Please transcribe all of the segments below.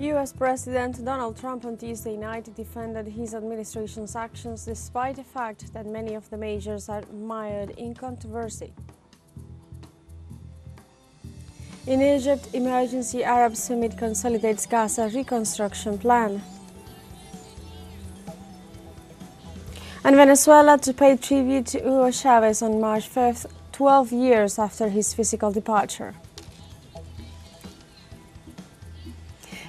U.S. President Donald Trump on Tuesday night defended his administration's actions despite the fact that many of the measures are mired in controversy. In Egypt, emergency Arab Summit Consolidates Gaza reconstruction plan. And Venezuela to pay tribute to Hugo Chavez on March 5th, 12 years after his physical departure.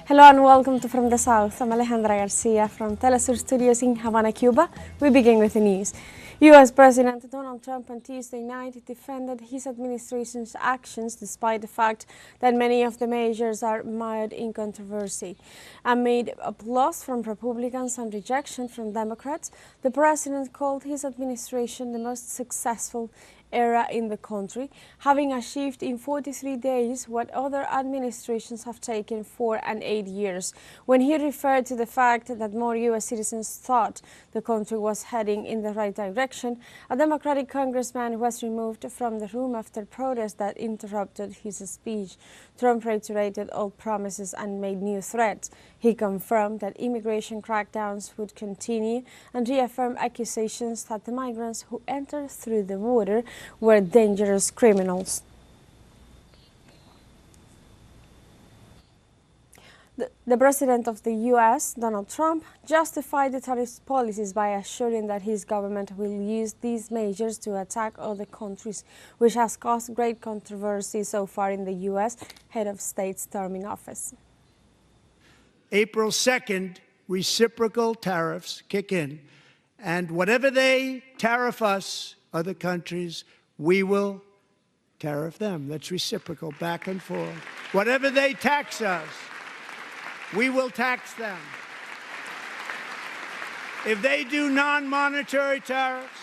Hello and welcome to From the South. I'm Alejandra Garcia from teleSUR studios in Havana, Cuba. We begin with the news. U.S. President Donald Trump on Tuesday night defended his administration's actions despite the fact that many of the measures are mired in controversy. Amid applause from Republicans and rejection from Democrats, the president called his administration the most successful era in the country, having achieved in 43 days what other administrations have taken 4 and 8 years. When he referred to the fact that more U.S. citizens thought the country was heading in the right direction, a Democratic congressman was removed from the room after protests that interrupted his speech. Trump reiterated old promises and made new threats. He confirmed that immigration crackdowns would continue and reaffirmed accusations that the migrants who entered through the border were dangerous criminals. The president of the U.S., Donald Trump, justified the tariff policies by assuring that his government will use these measures to attack other countries, which has caused great controversy so far in the U.S. head of state storming office. April 2nd, reciprocal tariffs kick in, and whatever they tariff us, other countries, we will tariff them. That's reciprocal, back and forth. Whatever they tax us, we will tax them. If they do non-monetary tariffs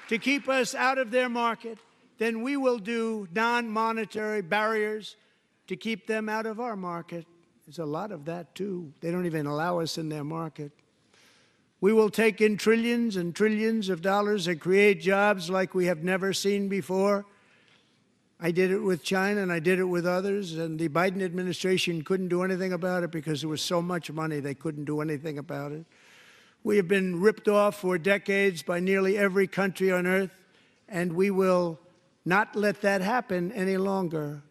to keep us out of their market, then we will do non-monetary barriers to keep them out of our market. There's a lot of that, too. They don't even allow us in their market. We will take in trillions and trillions of dollars and create jobs like we have never seen before. I did it with China and I did it with others, and the Biden administration couldn't do anything about it because there was so much money they couldn't do anything about it. We have been ripped off for decades by nearly every country on earth, and we will not let that happen any longer.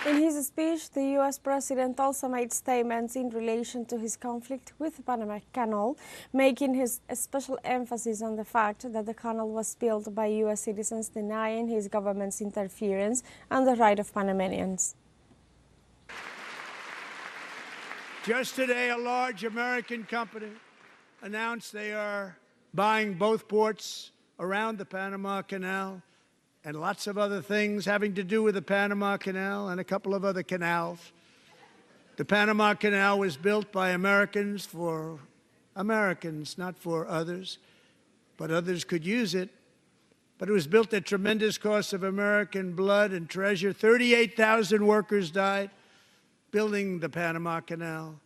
In his speech, the U.S. president also made statements in relation to his conflict with the Panama Canal, making his special emphasis on the fact that the canal was built by U.S. citizens, denying his government's interference and the right of Panamanians. Just today, a large American company announced they are buying both ports around the Panama Canal, and lots of other things having to do with the Panama Canal and a couple of other canals. The Panama Canal was built by Americans for Americans, not for others, but others could use it. But it was built at tremendous cost of American blood and treasure. 38,000 workers died building the Panama Canal.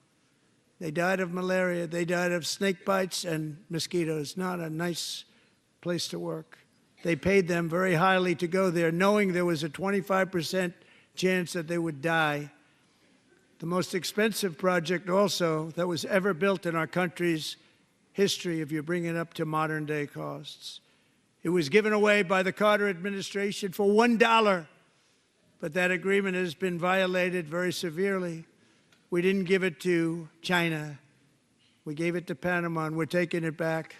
They died of malaria, they died of snake bites and mosquitoes. Not a nice place to work. They paid them very highly to go there, knowing there was a 25% chance that they would die. The most expensive project also that was ever built in our country's history, if you bring it up to modern day costs. It was given away by the Carter administration for $1, but that agreement has been violated very severely. We didn't give it to China. We gave it to Panama, and we're taking it back.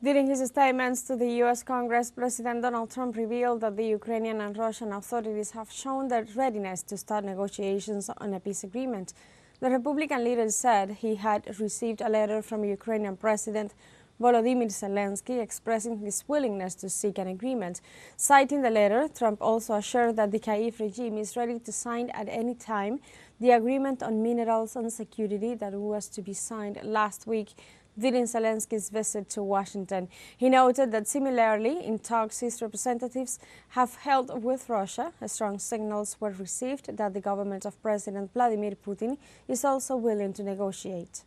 During his statements to the U.S. Congress, President Donald Trump revealed that the Ukrainian and Russian authorities have shown their readiness to start negotiations on a peace agreement. The Republican leader said he had received a letter from Ukrainian President Volodymyr Zelensky expressing his willingness to seek an agreement. Citing the letter, Trump also assured that the Kyiv regime is ready to sign at any time the agreement on minerals and security that was to be signed last week during Zelensky's visit to Washington. He noted that similarly, in talks his representatives have held with Russia, strong signals were received that the government of President Vladimir Putin is also willing to negotiate.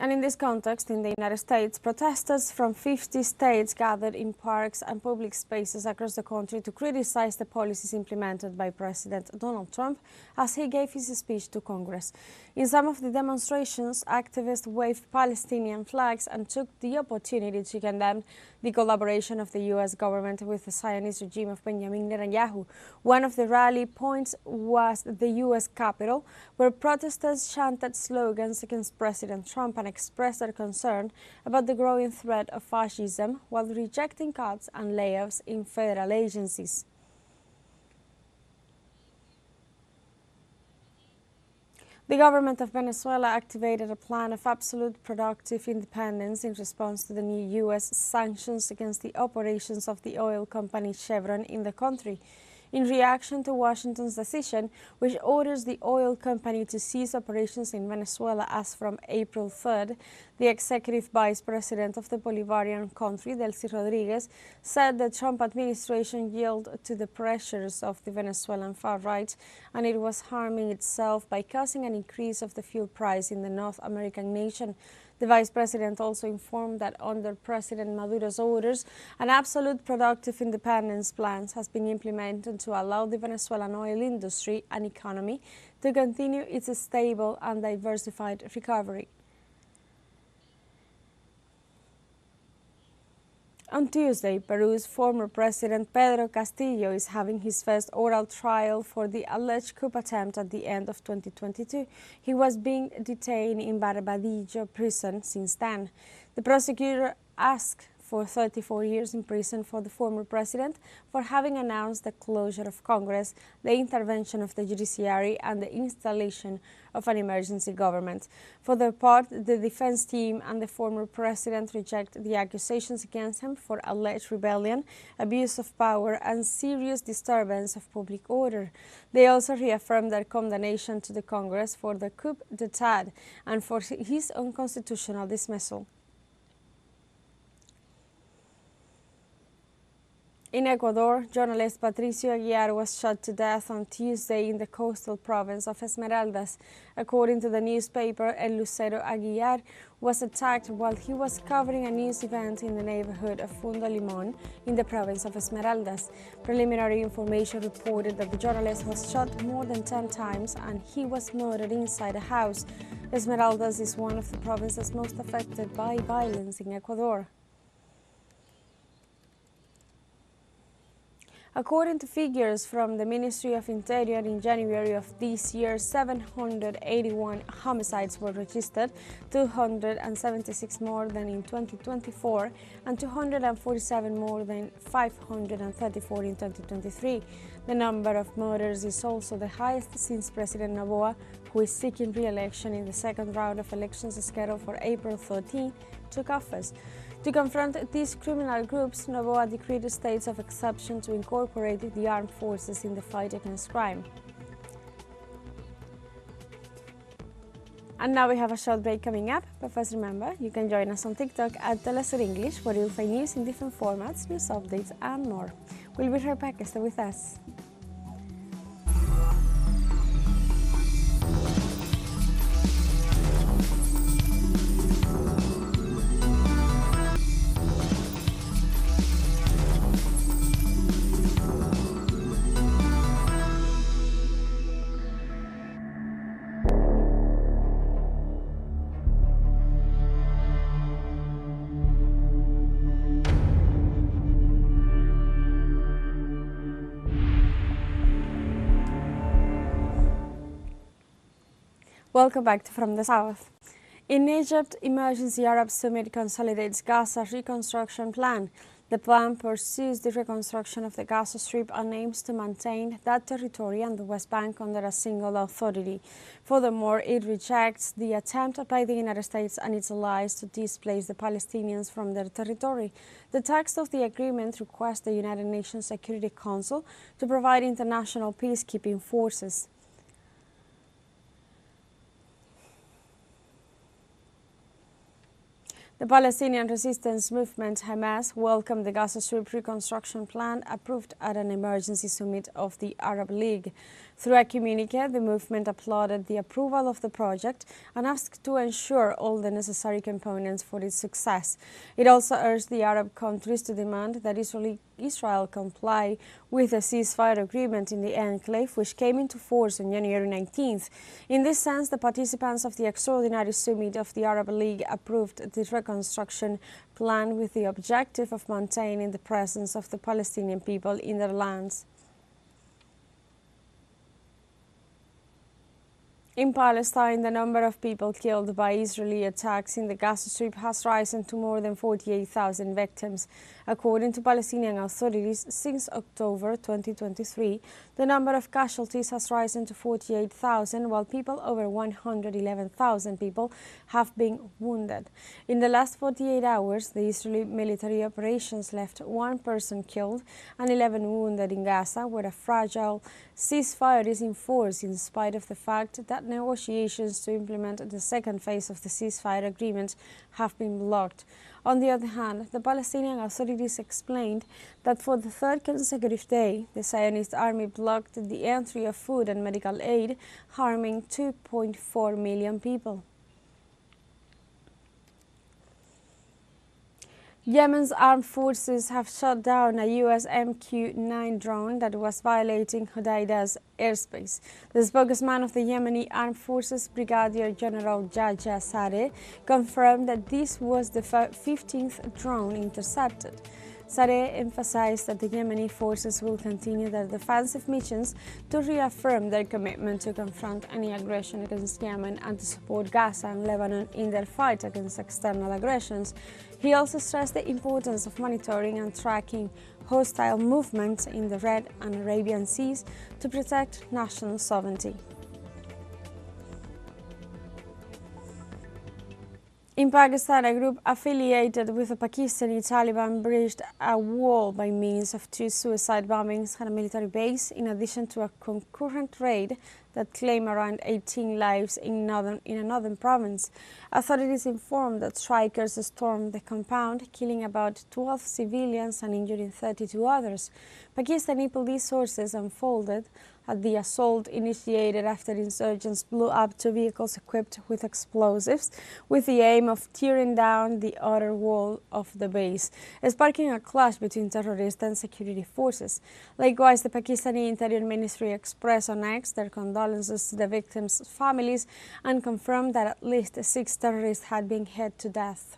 And in this context, in the United States, protesters from 50 states gathered in parks and public spaces across the country to criticize the policies implemented by President Donald Trump as he gave his speech to Congress. In some of the demonstrations, activists waved Palestinian flags and took the opportunity to condemn the collaboration of the U.S. government with the Zionist regime of Benjamin Netanyahu. One of the rally points was the U.S. Capitol, where protesters chanted slogans against President Trump and expressed their concern about the growing threat of fascism while rejecting cuts and layoffs in federal agencies. The government of Venezuela activated a plan of absolute productive independence in response to the new U.S. sanctions against the operations of the oil company Chevron in the country. In reaction to Washington's decision, which orders the oil company to cease operations in Venezuela as from April 3rd, the executive vice president of the Bolivarian country, Delcy Rodriguez, said the Trump administration yielded to the pressures of the Venezuelan far right, and it was harming itself by causing an increase of the fuel price in the North American nation. The vice president also informed that under President Maduro's orders, an absolute productive independence plan has been implemented to allow the Venezuelan oil industry and economy to continue its stable and diversified recovery. On Tuesday, Peru's former president Pedro Castillo is having his first oral trial for the alleged coup attempt at the end of 2022. He was being detained in Barbadillo prison since then. The prosecutor asked for 34 years in prison for the former president for having announced the closure of Congress, the intervention of the judiciary, and the installation of an emergency government. For their part, the defense team and the former president reject the accusations against him for alleged rebellion, abuse of power, and serious disturbance of public order. They also reaffirmed their condemnation to the Congress for the coup d'état and for his unconstitutional dismissal. In Ecuador, journalist Patricio Aguiar was shot to death on Tuesday in the coastal province of Esmeraldas. According to the newspaper, El Lucero Aguiar was attacked while he was covering a news event in the neighborhood of Fundo Limón in the province of Esmeraldas. Preliminary information reported that the journalist was shot more than 10 times and he was murdered inside a house. Esmeraldas is one of the provinces most affected by violence in Ecuador. According to figures from the Ministry of Interior, in January of this year, 781 homicides were registered, 276 more than in 2024, and 247 more than 534 in 2023. The number of murders is also the highest since President Noboa, who is seeking re-election in the second round of elections scheduled for April 13, took office. To confront these criminal groups, Noboa decreed states of exception to incorporate the armed forces in the fight against crime. And now we have a short break coming up, but first remember, you can join us on TikTok at teleSUR English, where you'll find news in different formats, news updates, and more. We'll be right back, stay with us. Welcome back to From the South. In Egypt, emergency Arab Summit Consolidates Gaza reconstruction plan. The plan pursues the reconstruction of the Gaza Strip and aims to maintain that territory and the West Bank under a single authority. Furthermore, it rejects the attempt by the United States and its allies to displace the Palestinians from their territory. The text of the agreement requests the United Nations Security Council to provide international peacekeeping forces. The Palestinian resistance movement Hamas welcomed the Gaza Strip reconstruction plan approved at an emergency summit of the Arab League. Through a communiqué, the movement applauded the approval of the project and asked to ensure all the necessary components for its success. It also urged the Arab countries to demand that Israel comply with the ceasefire agreement in the enclave, which came into force on January 19th. In this sense, the participants of the extraordinary summit of the Arab League approved the reconstruction plan with the objective of maintaining the presence of the Palestinian people in their lands. In Palestine, the number of people killed by Israeli attacks in the Gaza Strip has risen to more than 48,000 victims. According to Palestinian authorities, since October 2023, the number of casualties has risen to 48,000, while over 111,000 people have been wounded. In the last 48 hours, the Israeli military operations left 1 person killed and 11 wounded in Gaza, where a fragile ceasefire is in force in spite of the fact that negotiations to implement the second phase of the ceasefire agreement have been blocked. On the other hand, the Palestinian authorities explained that for the 3rd consecutive day, the Zionist army blocked the entry of food and medical aid, harming 2.4 million people. Yemen's armed forces have shot down a U.S. MQ-9 drone that was violating Hodeida's airspace. The spokesman of the Yemeni Armed Forces, Brigadier General Jaja Sadeh, confirmed that this was the 15th drone intercepted. Sadeh emphasized that the Yemeni forces will continue their defensive missions to reaffirm their commitment to confront any aggression against Yemen and to support Gaza and Lebanon in their fight against external aggressions. He also stressed the importance of monitoring and tracking hostile movements in the Red and Arabian Seas to protect national sovereignty. In Pakistan, a group affiliated with the Pakistani Taliban breached a wall by means of 2 suicide bombings at a military base, in addition to a concurrent raid that claimed around 18 lives in a northern province. Authorities informed that strikers stormed the compound, killing about 12 civilians and injuring 32 others. Pakistani police sources unfolded that the assault initiated after insurgents blew up 2 vehicles equipped with explosives with the aim of tearing down the outer wall of the base, sparking a clash between terrorists and security forces. Likewise, the Pakistani Interior Ministry expressed on X their condolences to the victims' families and confirmed that at least 6 terrorists had been hit to death.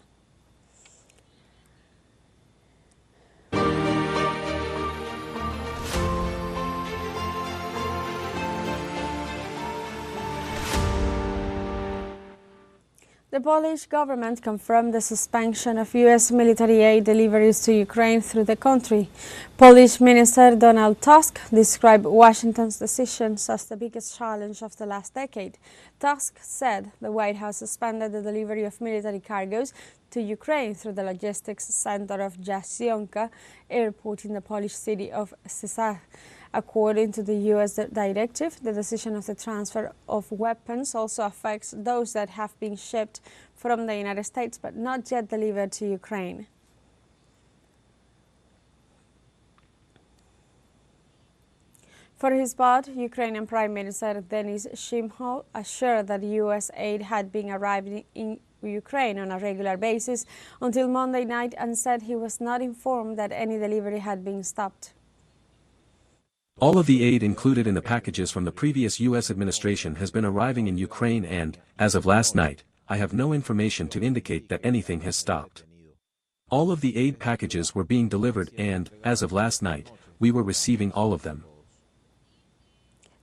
The Polish government confirmed the suspension of U.S. military aid deliveries to Ukraine through the country. Polish Minister Donald Tusk described Washington's decisions as the biggest challenge of the last decade. Tusk said the White House suspended the delivery of military cargoes to Ukraine through the logistics center of Jasionka airport in the Polish city of Cesar. According to the U.S. directive, the decision of the transfer of weapons also affects those that have been shipped from the United States but not yet delivered to Ukraine. For his part, Ukrainian Prime Minister Denis Shmyhal assured that U.S. aid had been arriving in Ukraine on a regular basis until Monday night and said he was not informed that any delivery had been stopped. All of the aid included in the packages from the previous U.S. administration has been arriving in Ukraine and, as of last night, I have no information to indicate that anything has stopped. All of the aid packages were being delivered and, as of last night, we were receiving all of them.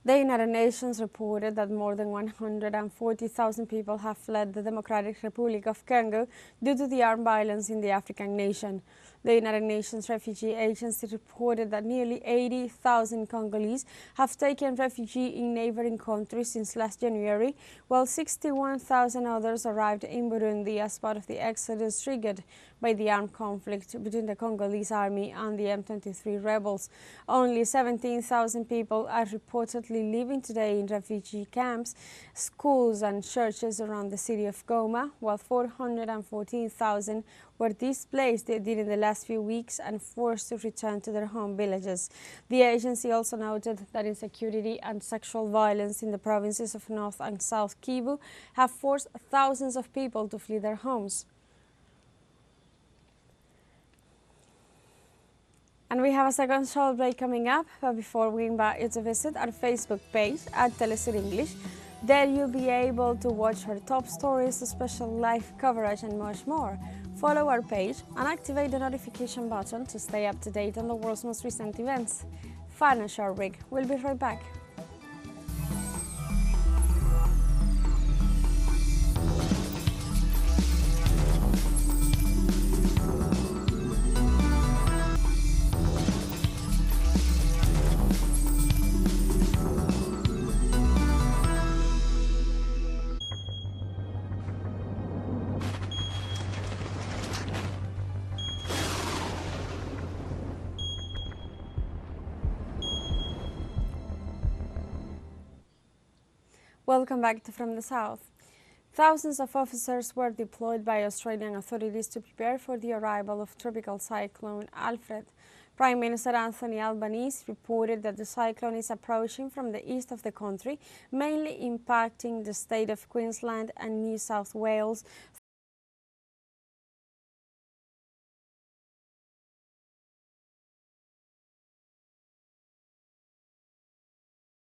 The United Nations reported that more than 140,000 people have fled the Democratic Republic of Congo due to the armed violence in the African nation. The United Nations Refugee Agency reported that nearly 80,000 Congolese have taken refuge in neighboring countries since last January, while 61,000 others arrived in Burundi as part of the exodus triggered by the armed conflict between the Congolese army and the M23 rebels. Only 17,000 people are reportedly living today in refugee camps, schools and churches around the city of Goma, while 414,000 were displaced during the last few weeks and forced to return to their home villages. The agency also noted that insecurity and sexual violence in the provinces of North and South Kivu have forced thousands of people to flee their homes. And we have a second short break coming up, but before we invite you to visit our Facebook page at teleSUR English. There you'll be able to watch our top stories, special live coverage and much more. Follow our page and activate the notification button to stay up to date on the world's most recent events. Final short break. We'll be right back. Welcome back to From the South. Thousands of officers were deployed by Australian authorities to prepare for the arrival of tropical cyclone Alfred. Prime Minister Anthony Albanese reported that the cyclone is approaching from the east of the country, mainly impacting the state of Queensland and New South Wales,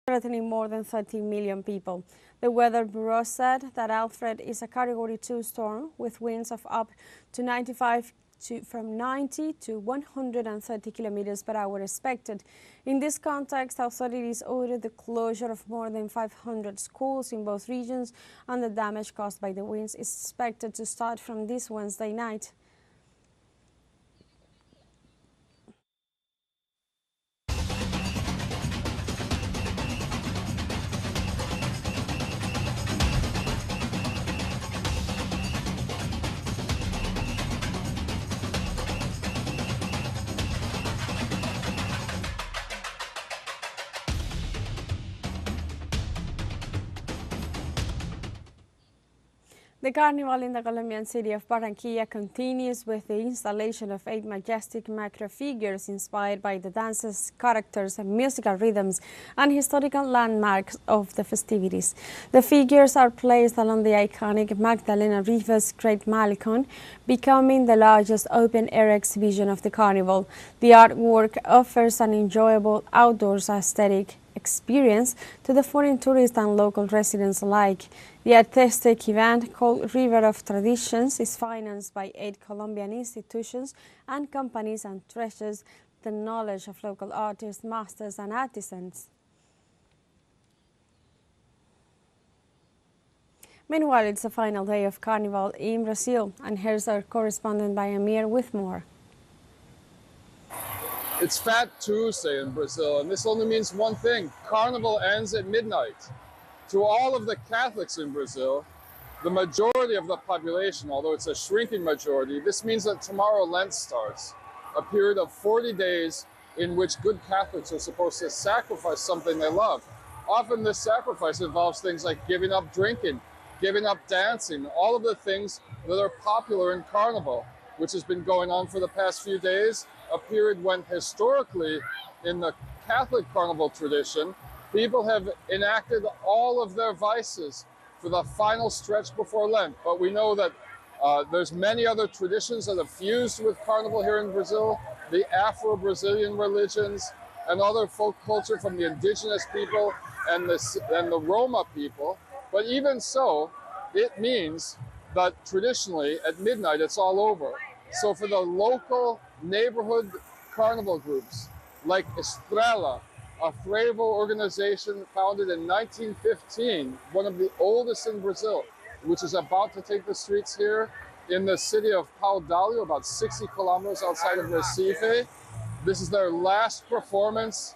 threatening more than 30 million people. The Weather Bureau said that Alfred is a Category 2 storm with winds of up to from 90 to 130 kilometers per hour expected. In this context, authorities ordered the closure of more than 500 schools in both regions, and the damage caused by the winds is expected to start from this Wednesday night. The carnival in the Colombian city of Barranquilla continues with the installation of 8 majestic macro figures inspired by the dances, characters, and musical rhythms and historical landmarks of the festivities. The figures are placed along the iconic Magdalena River's Great Malecon, becoming the largest open-air exhibition of the carnival. The artwork offers an enjoyable outdoors aesthetic experience to the foreign tourists and local residents alike. The artistic event, called River of Traditions, is financed by 8 Colombian institutions and companies and treasures the knowledge of local artists, masters, and artisans. Meanwhile, it's the final day of Carnival in Brazil, and here's our correspondent Amir with more. It's Fat Tuesday in Brazil, and this only means one thing: Carnival ends at midnight. To all of the Catholics in Brazil, the majority of the population, although it's a shrinking majority, this means that tomorrow Lent starts, a period of 40 days in which good Catholics are supposed to sacrifice something they love. Often this sacrifice involves things like giving up drinking, giving up dancing, all of the things that are popular in Carnival, which has been going on for the past few days, a period when historically in the Catholic Carnival tradition, people have enacted all of their vices for the final stretch before Lent. But we know that there's many other traditions that have fused with Carnival here in Brazil, the Afro-Brazilian religions and other folk culture from the indigenous people and the Roma people. But even so, it means that traditionally at midnight it's all over. So for the local neighborhood carnival groups like Estrela, a Frevo organization founded in 1915, one of the oldest in Brazil, which is about to take the streets here, in the city of Paudalho, about 60 kilometers outside of Recife. This is their last performance.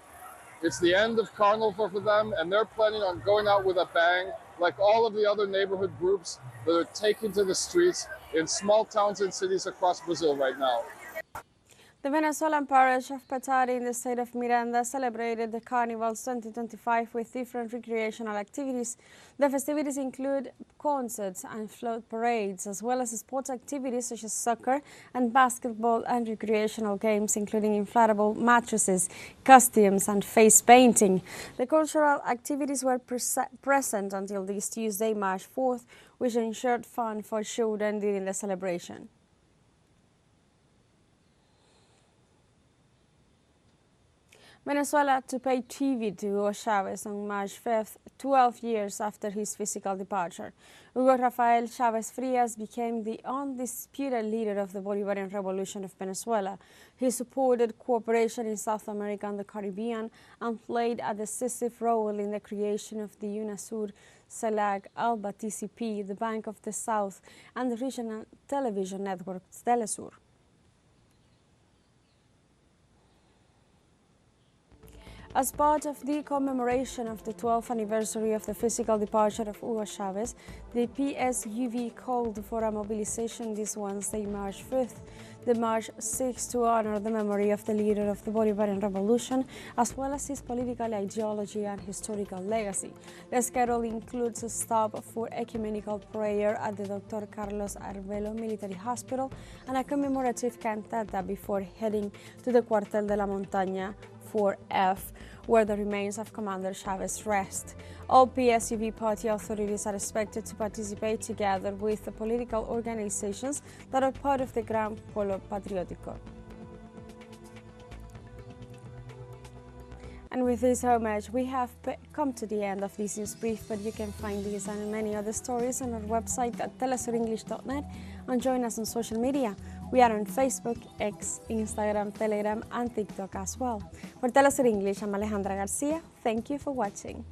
It's the end of Carnival for them, and they're planning on going out with a bang, like all of the other neighborhood groups that are taking to the streets in small towns and cities across Brazil right now. The Venezuelan parish of Petare in the state of Miranda celebrated the Carnivals 2025 with different recreational activities. The festivities include concerts and float parades, as well as sports activities such as soccer and basketball and recreational games, including inflatable mattresses, costumes and face painting. The cultural activities were present until this Tuesday, March 4th, which ensured fun for children during the celebration. Venezuela to pay tribute to Hugo Chavez on March 5th, 12 years after his physical departure. Hugo Rafael Chavez Frias became the undisputed leader of the Bolivarian Revolution of Venezuela. He supported cooperation in South America and the Caribbean and played a decisive role in the creation of the UNASUR, CELAC, ALBA TCP, the Bank of the South, and the regional television network teleSUR. As part of the commemoration of the 12th anniversary of the physical departure of Hugo Chavez, the PSUV called for a mobilization this Wednesday, March 5th, the March 6th, to honor the memory of the leader of the Bolivarian Revolution, as well as his political ideology and historical legacy. The schedule includes a stop for ecumenical prayer at the Dr. Carlos Arbelo Military Hospital and a commemorative cantata before heading to the Cuartel de la Montaña 4F, where the remains of Commander Chavez rest. All PSUV party authorities are expected to participate together with the political organizations that are part of the Gran Polo Patriótico. And with this homage, we have come to the end of this news brief, but you can find these and many other stories on our website at telesurenglish.net and join us on social media. We are on Facebook, X, Instagram, Telegram and TikTok as well. For TeleSUR English, I'm Alejandra Garcia. Thank you for watching.